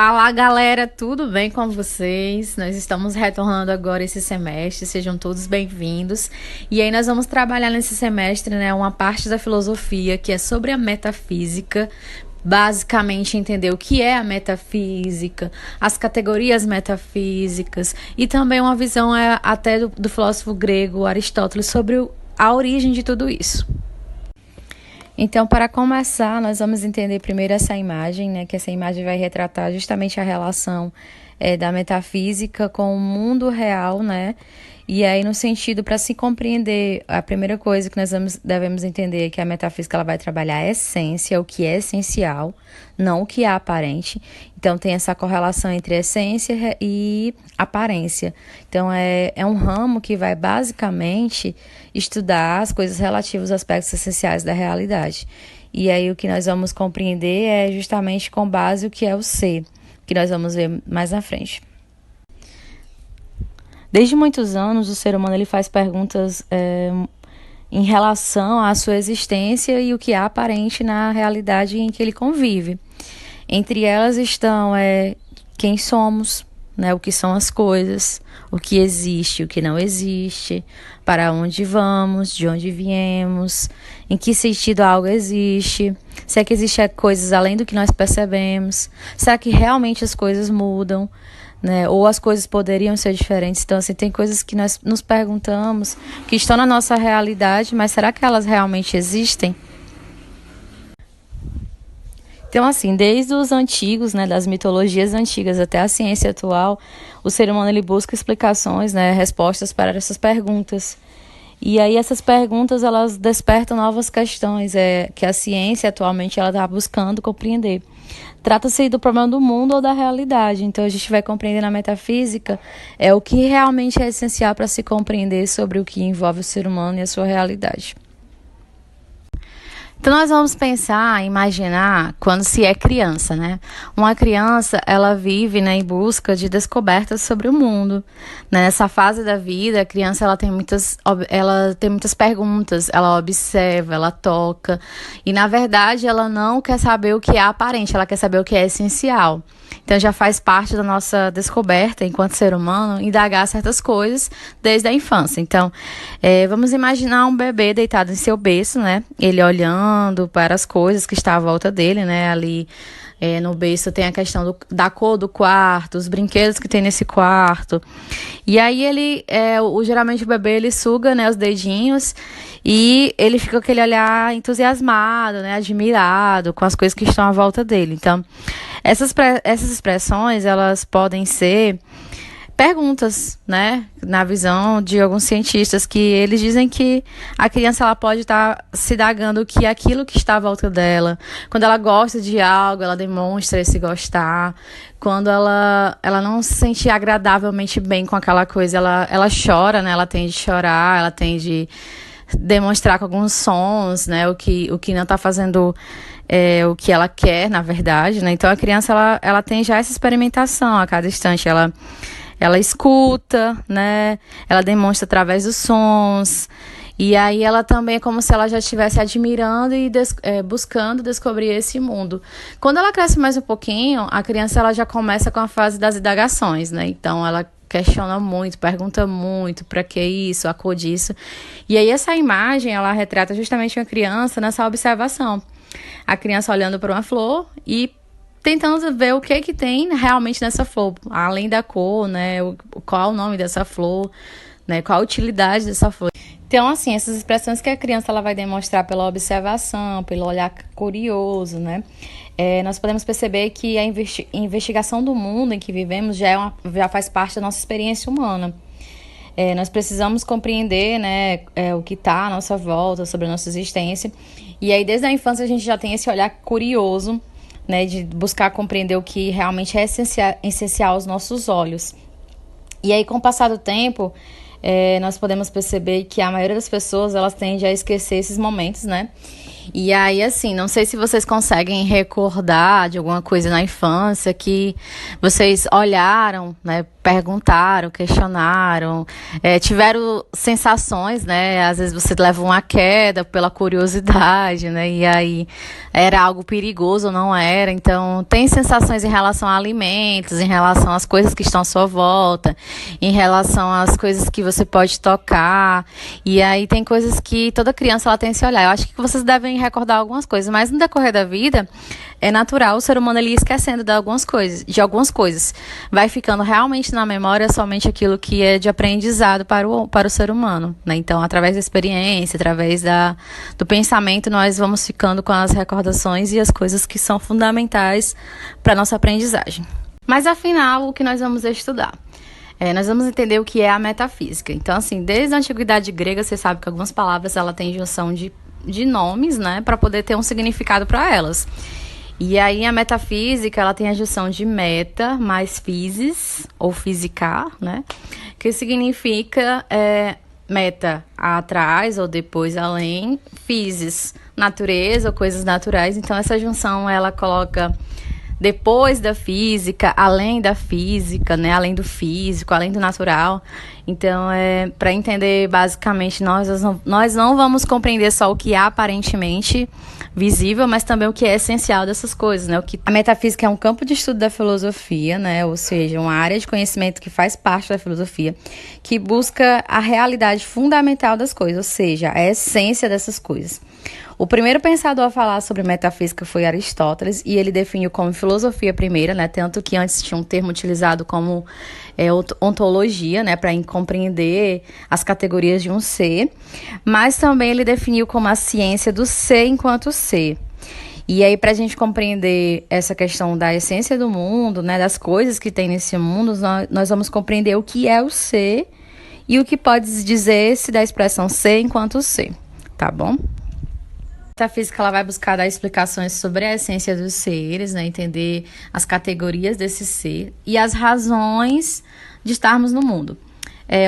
Fala galera, tudo bem com vocês? Nós estamos retornando agora esse semestre, sejam todos bem-vindos. E aí nós vamos trabalhar nesse semestre, né, uma parte da filosofia que é sobre a metafísica. Basicamente entender o que é a metafísica, as categorias metafísicas e também uma visão até do filósofo grego Aristóteles sobre a origem de tudo isso. Então, para começar, nós vamos entender primeiro essa imagem, né? Que essa imagem vai retratar justamente a relação da metafísica com o mundo real, né? E aí, no sentido, para se compreender, a primeira coisa que nós devemos entender é que a metafísica ela vai trabalhar a essência, o que é essencial, não o que é aparente. Então, tem essa correlação entre essência e aparência. Então, é um ramo que vai basicamente estudar as coisas relativas aos aspectos essenciais da realidade. E aí, o que nós vamos compreender é justamente com base o que é o ser, que nós vamos ver mais na frente. Desde muitos anos, o ser humano ele faz perguntas em relação à sua existência e o que é aparente na realidade em que ele convive. Entre elas estão quem somos, né, o que são as coisas, o que existe, o que não existe, para onde vamos, de onde viemos, em que sentido algo existe, se é que existem coisas além do que nós percebemos, será que realmente as coisas mudam? Né? Ou as coisas poderiam ser diferentes. Então, assim, tem coisas que nós nos perguntamos que estão na nossa realidade, mas será que elas realmente existem? Então, assim, desde os antigos, né, das mitologias antigas até a ciência atual, o ser humano ele busca explicações, né, respostas para essas perguntas. E aí essas perguntas elas despertam novas questões que a ciência atualmente ela está buscando compreender. Trata-se do problema do mundo ou da realidade. Então a gente vai compreender na metafísica o que realmente é essencial para se compreender sobre o que envolve o ser humano e a sua realidade. Então nós vamos pensar, imaginar quando se é criança, né? Uma criança, ela vive, né, em busca de descobertas sobre o mundo. Né? Nessa fase da vida, a criança ela tem muitas perguntas, ela observa, ela toca. E na verdade ela não quer saber o que é aparente, ela quer saber o que é essencial. Então já faz parte da nossa descoberta enquanto ser humano indagar certas coisas desde a infância. Então vamos imaginar um bebê deitado em seu berço, né? Ele olhando para as coisas que estão à volta dele, né? Ali no berço tem a questão da cor do quarto, os brinquedos que tem nesse quarto. E aí geralmente o bebê ele suga, né, os dedinhos e ele fica com aquele olhar entusiasmado, né, admirado com as coisas que estão à volta dele. Então, essas expressões elas podem ser perguntas, né, na visão de alguns cientistas, que eles dizem que a criança ela pode estar se indagando que aquilo que está à volta dela, quando ela gosta de algo, ela demonstra esse gostar, quando ela não se sente agradavelmente bem com aquela coisa, ela chora, né, ela tende a chorar, ela tende a demonstrar com alguns sons, né, o que não está fazendo o que ela quer, na verdade, né, então a criança ela tem já essa experimentação a cada instante, ela escuta, né? Ela demonstra através dos sons. E aí ela também é como se ela já estivesse admirando e buscando descobrir esse mundo. Quando ela cresce mais um pouquinho, a criança ela já começa com a fase das indagações, né? Então ela questiona muito, pergunta muito, para que isso, a cor disso. E aí essa imagem, ela retrata justamente uma criança nessa observação. A criança olhando para uma flor e tentando ver o que tem realmente nessa flor, além da cor, né, qual é o nome dessa flor, né, qual a utilidade dessa flor. Então, assim, essas expressões que a criança ela vai demonstrar pela observação, pelo olhar curioso, né, nós podemos perceber que a investigação do mundo em que vivemos já faz parte da nossa experiência humana. Nós precisamos compreender, né, o que está à nossa volta, sobre a nossa existência, e aí desde a infância a gente já tem esse olhar curioso, né, de buscar compreender o que realmente é essencial aos nossos olhos. E aí, com o passar do tempo, nós podemos perceber que a maioria das pessoas, elas tendem a esquecer esses momentos, né? E aí, assim, não sei se vocês conseguem recordar de alguma coisa na infância que vocês olharam, né, perguntaram, questionaram, tiveram sensações, né? Às vezes você leva uma queda pela curiosidade, né? E aí era algo perigoso ou não era. Então, tem sensações em relação a alimentos, em relação às coisas que estão à sua volta, em relação às coisas que você pode tocar. E aí tem coisas que toda criança ela tem esse olhar. Eu acho que vocês devem recordar algumas coisas, mas no decorrer da vida é natural o ser humano ali ir esquecendo de algumas coisas. Vai ficando realmente na memória somente aquilo que é de aprendizado para o ser humano, né? Então, através da experiência, através do pensamento, nós vamos ficando com as recordações e as coisas que são fundamentais para a nossa aprendizagem. Mas, afinal, o que nós vamos estudar? Nós vamos entender o que é a metafísica. Então, assim, desde a antiguidade grega, você sabe que algumas palavras ela tem junção de nomes, né, para poder ter um significado para elas. E aí a metafísica, ela tem a junção de meta mais physis, ou fisicar, né, que significa meta atrás ou depois além, physis, natureza ou coisas naturais. Então essa junção, ela coloca depois da física, além da física, né? Além do físico, além do natural. Então, para entender, basicamente, nós não vamos compreender só o que é aparentemente visível, mas também o que é essencial dessas coisas, né? A metafísica é um campo de estudo da filosofia, né? Ou seja, uma área de conhecimento que faz parte da filosofia, que busca a realidade fundamental das coisas, ou seja, a essência dessas coisas. O primeiro pensador a falar sobre metafísica foi Aristóteles, e ele definiu como filosofia primeira, né? Tanto que antes tinha um termo utilizado como ontologia, né? Para compreender as categorias de um ser, mas também ele definiu como a ciência do ser enquanto ser. E aí, para a gente compreender essa questão da essência do mundo, né? Das coisas que tem nesse mundo, nós vamos compreender o que é o ser e o que pode dizer-se da expressão ser enquanto ser, tá bom? A metafísica ela vai buscar dar explicações sobre a essência dos seres, né? Entender as categorias desse ser e as razões de estarmos no mundo.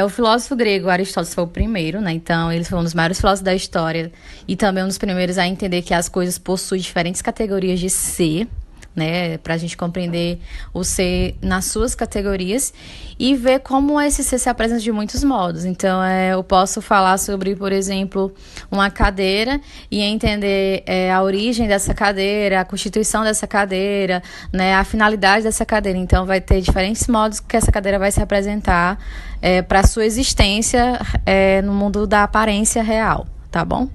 O filósofo grego Aristóteles foi o primeiro, né? Então, ele foi um dos maiores filósofos da história e também um dos primeiros a entender que as coisas possuem diferentes categorias de ser, né, para a gente compreender o ser nas suas categorias e ver como esse ser se apresenta de muitos modos. Então, eu posso falar sobre, por exemplo, uma cadeira e entender a origem dessa cadeira, a constituição dessa cadeira, né, a finalidade dessa cadeira. Então, vai ter diferentes modos que essa cadeira vai se apresentar para a sua existência no mundo da aparência real, tá bom?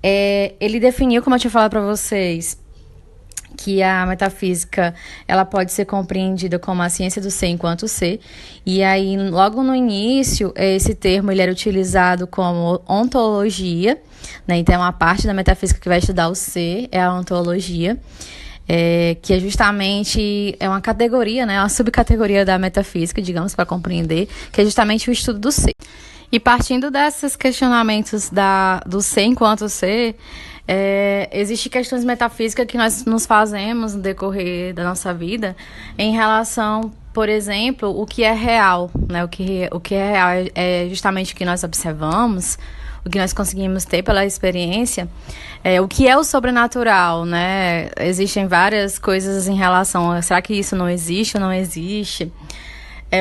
Ele definiu, como eu tinha falado para vocês, que a metafísica ela pode ser compreendida como a ciência do ser enquanto ser. E aí, logo no início, esse termo ele era utilizado como ontologia, né? Então, a parte da metafísica que vai estudar o ser é a ontologia, que é justamente uma categoria, né? Uma subcategoria da metafísica, digamos, para compreender, que é justamente o estudo do ser. E partindo desses questionamentos do ser enquanto ser, existem questões metafísicas que nós nos fazemos no decorrer da nossa vida em relação, por exemplo, o que é real, né? O que é real é justamente o que nós observamos, o que nós conseguimos ter pela experiência, o que é o sobrenatural, né? Existem várias coisas em relação a, será que isso não existe ou não existe?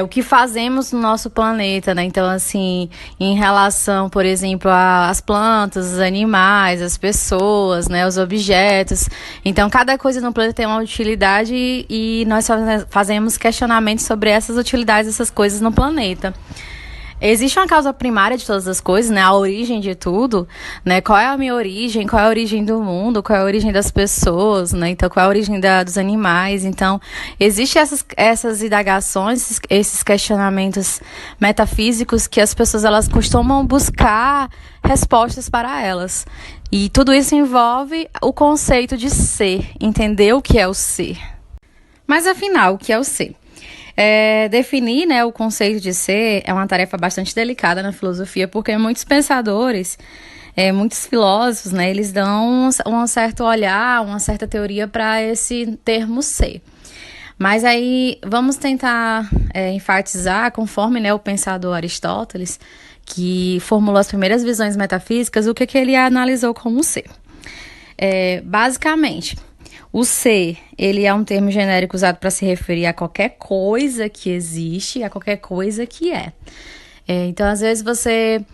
O que fazemos no nosso planeta, né? Então, assim, em relação, por exemplo, às plantas, os animais, as pessoas, né? Os objetos. Então, cada coisa no planeta tem uma utilidade e nós fazemos questionamentos sobre essas utilidades dessas coisas no planeta. Existe uma causa primária de todas as coisas, né? A origem de tudo, né? Qual é a minha origem? Qual é a origem do mundo? Qual é a origem das pessoas, né? Então, qual é a origem dos animais? Então, existem essas indagações, esses questionamentos metafísicos que as pessoas elas costumam buscar respostas para elas. E tudo isso envolve o conceito de ser, entender o que é o ser. Mas, afinal, o que é o ser? Definir, né, o conceito de ser é uma tarefa bastante delicada na filosofia, porque muitos pensadores, muitos filósofos, né, eles dão um certo olhar, uma certa teoria para esse termo ser. Mas aí vamos tentar enfatizar, conforme, né, o pensador Aristóteles, que formulou as primeiras visões metafísicas, o que ele analisou como ser. Basicamente, o ser, ele é um termo genérico usado para se referir a qualquer coisa que existe, a qualquer coisa que é. Então, às vezes você...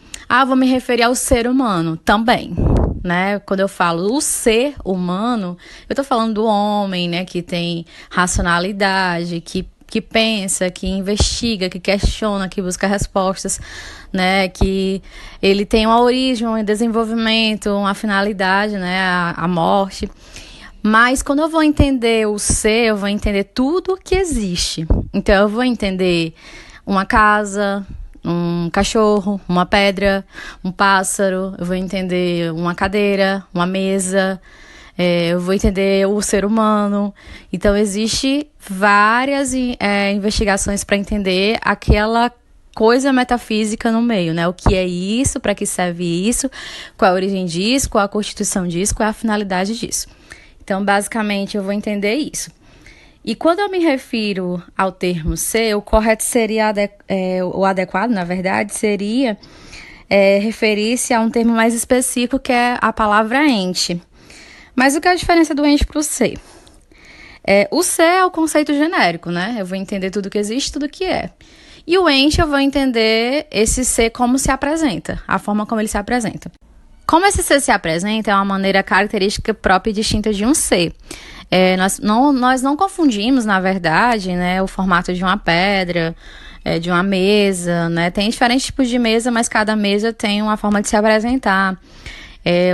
vou me referir ao ser humano também, né? Quando eu falo o ser humano, eu tô falando do homem, né? Que tem racionalidade, que pensa, que investiga, que questiona, que busca respostas, né? Que ele tem uma origem, um desenvolvimento, uma finalidade, né? A morte. Mas quando eu vou entender o ser, eu vou entender tudo que existe. Então, eu vou entender uma casa, um cachorro, uma pedra, um pássaro, eu vou entender uma cadeira, uma mesa, eu vou entender o ser humano. Então, existe várias investigações para entender aquela coisa metafísica no meio, né? O que é isso, para que serve isso, qual a origem disso, qual a constituição disso, qual é a finalidade disso. Então, basicamente, eu vou entender isso. E quando eu me refiro ao termo ser, o correto seria, o adequado, na verdade, seria referir-se a um termo mais específico, que é a palavra ente. Mas o que é a diferença do ente para o ser? O ser é o conceito genérico, né? Eu vou entender tudo que existe, tudo que é. E o ente, eu vou entender esse ser como se apresenta, a forma como ele se apresenta. Como esse ser se apresenta é uma maneira característica própria e distinta de um ser. Nós não confundimos, na verdade, né, o formato de uma pedra, de uma mesa, né? Tem diferentes tipos de mesa, mas cada mesa tem uma forma de se apresentar.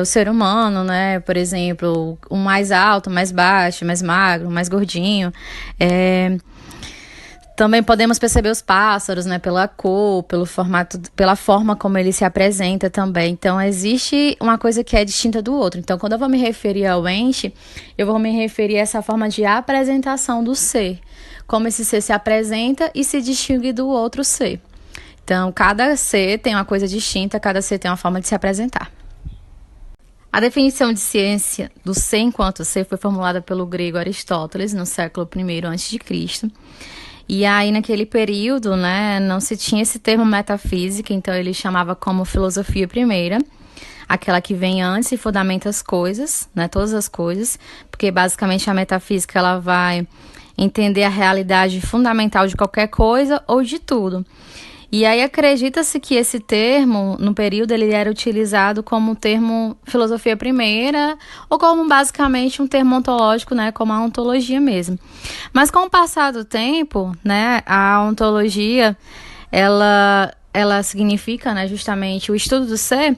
O ser humano, né, por exemplo, o mais alto, mais baixo, mais magro, mais gordinho. Também podemos perceber os pássaros, né, pela cor, pelo formato, pela forma como ele se apresenta também. Então, existe uma coisa que é distinta do outro. Então, quando eu vou me referir ao ente, eu vou me referir a essa forma de apresentação do ser. Como esse ser se apresenta e se distingue do outro ser. Então, cada ser tem uma coisa distinta, cada ser tem uma forma de se apresentar. A definição de ciência do ser enquanto ser foi formulada pelo grego Aristóteles no século I a.C., e aí, naquele período, né, não se tinha esse termo metafísica, então ele chamava como filosofia primeira, aquela que vem antes e fundamenta as coisas, né, todas as coisas, porque basicamente a metafísica ela vai entender a realidade fundamental de qualquer coisa ou de tudo. E aí acredita-se que esse termo, no período, ele era utilizado como termo filosofia primeira, ou como basicamente um termo ontológico, né, como a ontologia mesmo. Mas com o passar do tempo, né, a ontologia, ela significa, né, justamente o estudo do ser,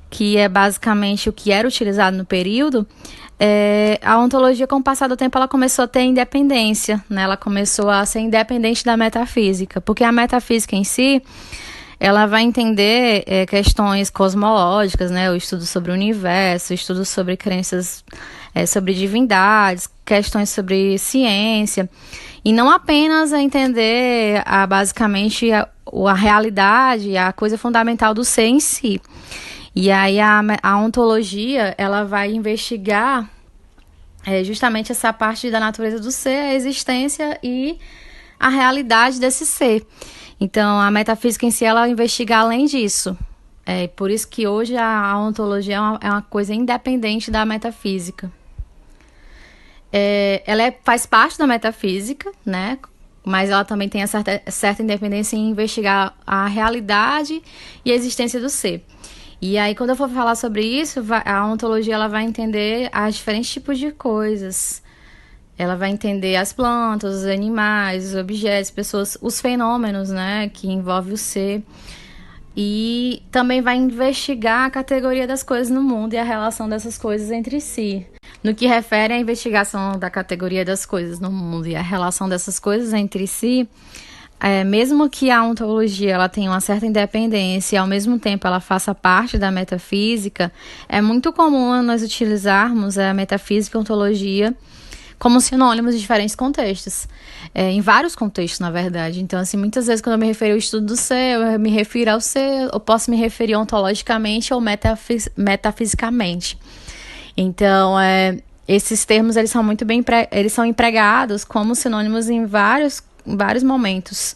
que é basicamente o que era utilizado no período. A ontologia, com o passar do tempo, ela começou a ter independência, né? Ela começou a ser independente da metafísica, porque a metafísica em si, ela vai entender questões cosmológicas, né? O estudo sobre o universo, o estudo sobre crenças, sobre divindades, questões sobre ciência, e não apenas a entender basicamente a realidade, a coisa fundamental do ser em si. E aí a ontologia, ela vai investigar justamente essa parte da natureza do ser, a existência e a realidade desse ser. Então, a metafísica em si, ela investiga além disso. Por isso que hoje a ontologia é uma coisa independente da metafísica. Ela faz parte da metafísica, né? Mas ela também tem a certa independência em investigar a realidade e a existência do ser. E aí, quando eu for falar sobre isso, a ontologia ela vai entender os diferentes tipos de coisas. Ela vai entender as plantas, os animais, os objetos, pessoas, os fenômenos, né, que envolvem o ser. E também vai investigar a categoria das coisas no mundo e a relação dessas coisas entre si. No que refere à investigação da categoria das coisas no mundo e a relação dessas coisas entre si, mesmo que a ontologia ela tenha uma certa independência e ao mesmo tempo ela faça parte da metafísica, é muito comum nós utilizarmos a metafísica e a ontologia como sinônimos em diferentes contextos, em vários contextos, na verdade. Então, assim, muitas vezes quando eu me refiro ao estudo do ser, eu me refiro ao ser, eu posso me referir ontologicamente ou metafisicamente. Então, esses termos eles são muito bem eles são empregados como sinônimos em vários momentos.